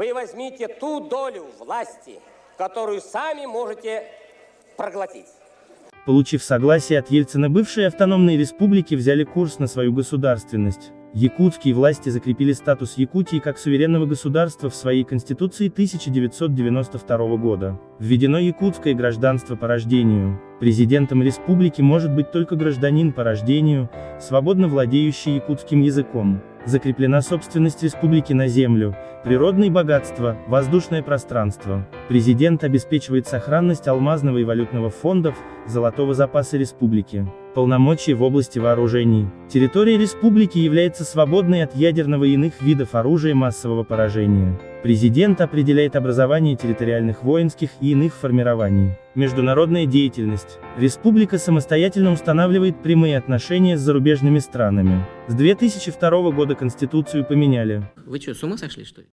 вы возьмите ту долю власти, которую сами можете проглотить. Получив согласие от Ельцина, бывшие автономные республики взяли курс на свою государственность. Якутские власти закрепили статус Якутии как суверенного государства в своей Конституции 1992 года. Введено якутское гражданство по рождению. Президентом республики может быть только гражданин по рождению, свободно владеющий якутским языком. Закреплена собственность республики на землю, природные богатства, воздушное пространство. Президент обеспечивает сохранность алмазного и валютного фондов, золотого запаса республики. Полномочия в области вооружений. Территория республики является свободной от ядерного и иных видов оружия массового поражения. Президент определяет образование территориальных воинских и иных формирований. Международная деятельность. Республика самостоятельно устанавливает прямые отношения с зарубежными странами. С 2002 года Конституцию поменяли. Вы что, с ума сошли, что ли?